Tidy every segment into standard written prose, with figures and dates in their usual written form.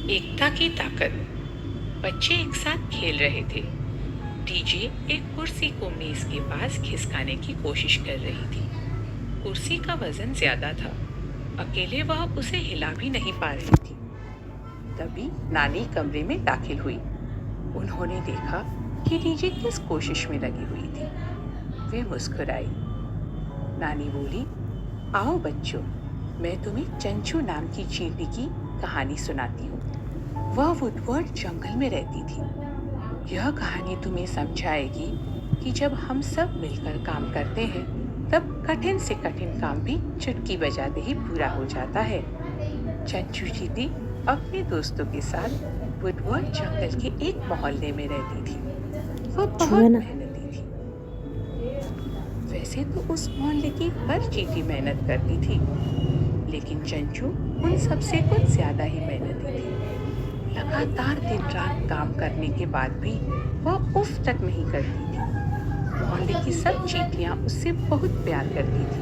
एकता की ताकत। बच्चे एक साथ खेल रहे थे। डीजे एक कुर्सी को मेज के पास खिसकाने की कोशिश कर रही थी। कुर्सी का वजन ज्यादा था। अकेले वह उसे हिला भी नहीं पा रही थी। तभी नानी कमरे में दाखिल हुई। उन्होंने देखा कि डीजे किस कोशिश में लगी हुई थी। वे मुस्कुराई। नानी बोली, आओ बच्चों, मैं तुम्हें चंचू नाम की चींटी की कहानी सुनाती हूँ। वह वुडवर्ड जंगल में रहती थी। यह कहानी तुम्हें समझाएगी कि जब हम सब मिलकर काम करते हैं तब कठिन से कठिन काम भी चुटकी बजाते ही पूरा हो जाता है। चंचू चींटी अपने दोस्तों के साथ वुडवर्ड जंगल के एक मोहल्ले में रहती थी। वह बहुत मेहनती थी। वैसे तो उस मोहल्ले की हर चींटी मेहनत करती थी, लेकिन चंचू उन सबसे कुछ ज्यादा ही मेहनती थी। लगातार दिन रात काम करने के बाद भी वह उफ तक नहीं करती थी। मोहल्ले की सब चींटियां उससे बहुत प्यार करती थी।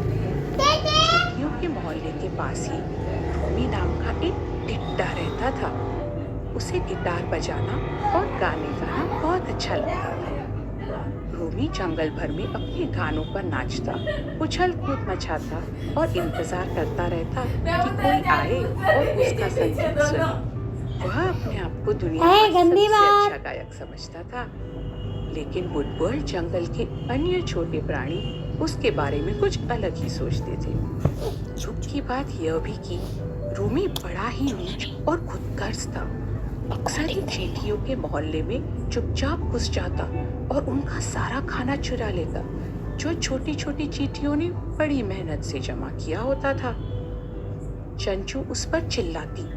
चींटियों के मोहल्ले के पास ही रोमी नाम का एक टिड्डा रहता था। उसे गिटार बजाना और गाने गाना बहुत अच्छा लगता था। रोमी जंगल भर में अपने गानों पर नाचता, उछल कूद मचाता और इंतजार करता रहता कि कोई आए और उसका संगीत सुने। वह अपने आप को दुनिया का सबसे अच्छा गायक समझता था। लेकिन वुडवर्ड जंगल के अन्य छोटे प्राणी उसके बारे में कुछ अलग ही सोचते थे। दुख की बात यह भी कि रोमी बड़ा ही नीच और खुदगर्ज था। अक्सर ही चींटियों के मोहल्ले में चुपचाप घुस जाता और उनका सारा खाना चुरा लेता, जो छोटी छोटी चींटियों ने बड़ी मेहनत से जमा किया होता था। चंचू उस पर चिल्लाती,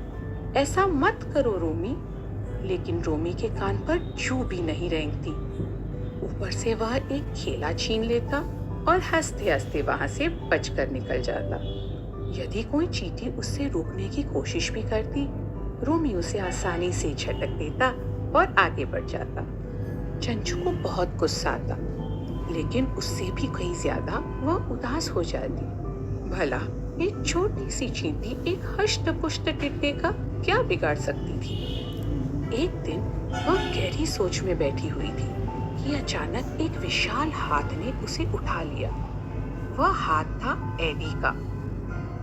ऐसा मत करो रोमी, लेकिन रोमी के कान पर जू भी नहीं रेंगती। ऊपर से वह एक खेला छीन लेता और हंसते हंसते वहां से बचकर निकल जाता। यदि कोई चींटी उससे रोकने की कोशिश भी करती, रोमी उसे आसानी से झटक देता और आगे बढ़ जाता। चंचू को बहुत गुस्सा आता, लेकिन उससे भी कहीं ज्यादा वह उदास हो जाती। भला एक छोटी सी चींटी एक हष्ट पुष्ट टिड्डे का क्या बिगाड़ सकती थी। एक दिन वह गहरी सोच में बैठी हुई थी कि अचानक एक विशाल हाथ ने उसे उठा लिया। वह हाथ था एडी का।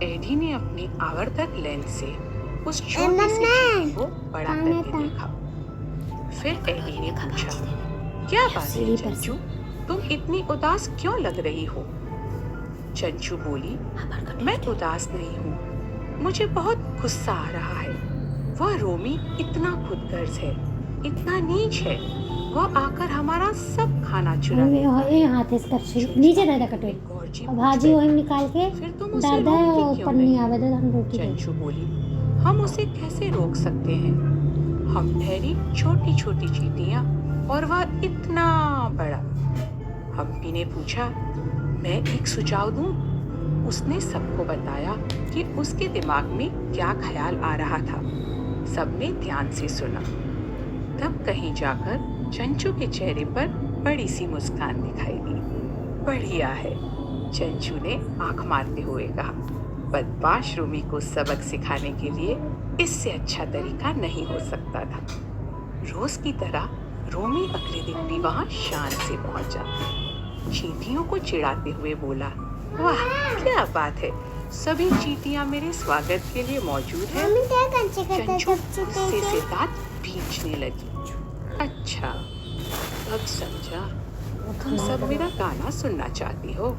एडी ने अपनी आवर्धक लेंस से उस छोटी सी चींटी को बड़ा करके देखा। फिर एडी ने पूछा, क्या बात है चंचू, तुम इतनी उदास क्यों लग रही हो? चंचू बोली, मैं उदास नहीं हूँ, मुझे बहुत गुस्सा आ रहा है। वह रोमी इतना खुदगर्ज है, इतना नीच है, वह आकर हमारा सब खाना चुरा लेता है। नीचे दादा कटोरी भाजी वही निकाल के फिर तुम उसे दादा रोकती क्यों ऊपर नहीं नहीं? आवे तो हम रोटी चंचू बोली, हम उसे कैसे रोक सकते हैं? हम ठहरी छोटी छोटी चींटियां और वह इतना बड़ा। हम्पी ने पूछा, मैं एक सुझाव दूं? उसने सबको बताया कि उसके दिमाग में क्या ख्याल आ रहा था। सबने ध्यान से सुना। तब कहीं जाकर चंचू के चेहरे पर बड़ी सी मुस्कान दिखाई दी। बढ़िया है, चंचू ने आंख मारते हुए कहा। बदमाश रोमी को सबक सिखाने के लिए इससे अच्छा तरीका नहीं हो सकता था। रोज की तरह रोमी अगले दिन भी वहां शान से पहुंचा। चींटियों को चिढ़ाते हुए बोला, वाह क्या बात है, सभी चींटियां मेरे स्वागत के लिए मौजूद हैं। चंचू गुस्से से दांत भींचने लगी। अच्छा, अब समझा, तुम सब मेरा गाना सुनना चाहती हो।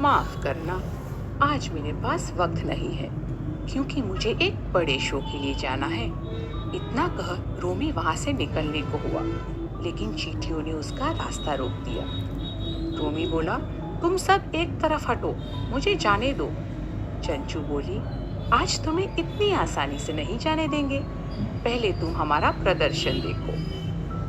माफ करना, आज मेरे पास वक्त नहीं है, क्योंकि मुझे एक बड़े शो के लिए जाना है। इतना कह रोमी वहां से निकलने को हुआ, लेकिन चींटियों ने उसका रास्ता रोक दिया। रोमी बोला, तुम सब एक तरफ हटो, मुझे जाने दो। चंचू बोली, आज तुम्हें इतनी आसानी से नहीं जाने देंगे, पहले तुम हमारा प्रदर्शन देखो।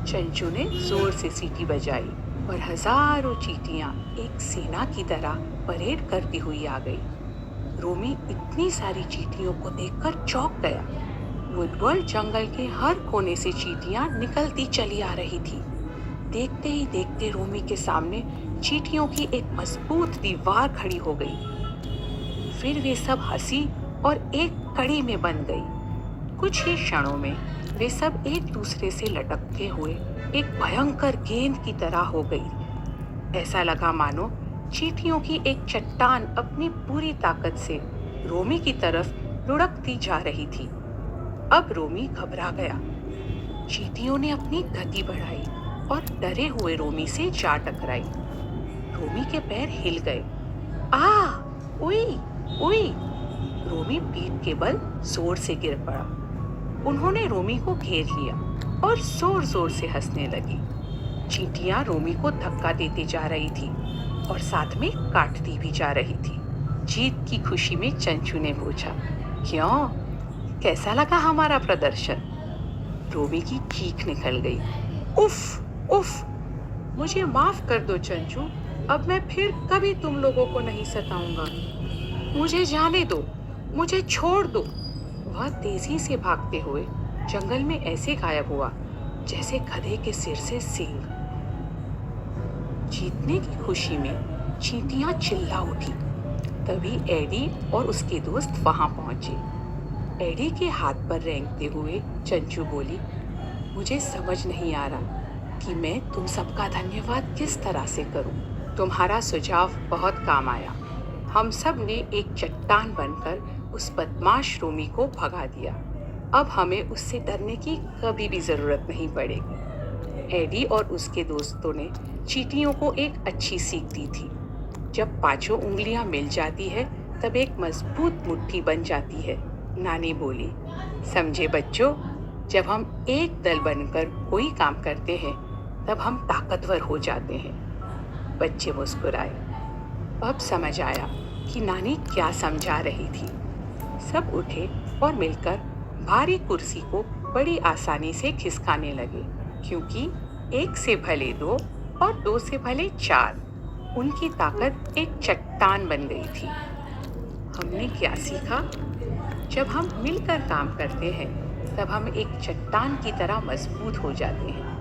चंचू ने जोर से सीटी बजाई और हजारों चींटियां एक सेना की तरह परेड करती हुई आ गई। रोमी इतनी सारी चींटियों को देखकर चौंक गया। वुडवर्ड जंगल के हर कोने से चींटियां निकलती चली आ रही थी। देखते ही देखते रोमी के सामने चींटियों की एक मजबूत दीवार खड़ी हो गई। फिर वे सब हंसी और एक कड़ी में बंध गई। कुछ ही क्षणों में वे सब एक दूसरे से लटकते हुए एक भयंकर गेंद की तरह हो गई। ऐसा लगा मानो चींटियों की एक चट्टान अपनी पूरी ताकत से रोमी की तरफ लुढ़कती जा रही थी। अब रोमी घबरा गया। चींटियों ने अपनी गति बढ़ाई और डरे हुए रोमी से जा टकराई। रोमी के पैर हिल गए। आ, उई, उई! रोमी पीठ के बल जोर से गिर पड़ा। उन्होंने रोमी को घेर लिया और जोर जोर से हंसने लगी। चींटियां रोमी को धक्का देते जा रही थी और साथ में काटती भी जा रही थी। जीत की खुशी में चंचू ने पूछा, क्यों, कैसा लगा हमारा प्रदर्शन? रोमी की चीख निकल गई। उफ, उफ! मुझे माफ कर दो चंचू, अब मैं फिर कभी तुम लोगों को नहीं सताऊंगा। मुझे जाने दो, मुझे छोड़ दो। वह तेजी से भागते हुए जंगल में ऐसे गायब हुआ जैसे गधे के सिर से सींग। जीतने की खुशी में चींटियां चिल्ला उठी। तभी एडी और उसके दोस्त वहां पहुंचे। एडी के हाथ पर रेंगते हुए चंचू बोली, मुझे समझ नहीं आ रहा कि मैं तुम सबका धन्यवाद किस तरह से करूं। तुम्हारा सुझाव बहुत काम आया। हम सब ने एक चट्टान बनकर उस बदमाश रोमी को भगा दिया। अब हमें उससे डरने की कभी भी जरूरत नहीं पड़ेगी। एडी और उसके दोस्तों ने चींटियों को एक अच्छी सीख दी थी। जब पांचों उंगलियां मिल जाती है तब एक मजबूत मुट्ठी बन जाती है। नानी बोली, समझे बच्चों, जब हम एक दल बनकर कोई काम करते हैं तब हम ताकतवर हो जाते हैं। बच्चे मुस्कुराए। अब समझ आया कि नानी क्या समझा रही थी। सब उठे और मिलकर भारी कुर्सी को बड़ी आसानी से खिसकाने लगे, क्योंकि एक से भले दो और दो से भले चार। उनकी ताकत एक चट्टान बन गई थी। हमने क्या सीखा? जब हम मिलकर काम करते हैं तब हम एक चट्टान की तरह मजबूत हो जाते हैं।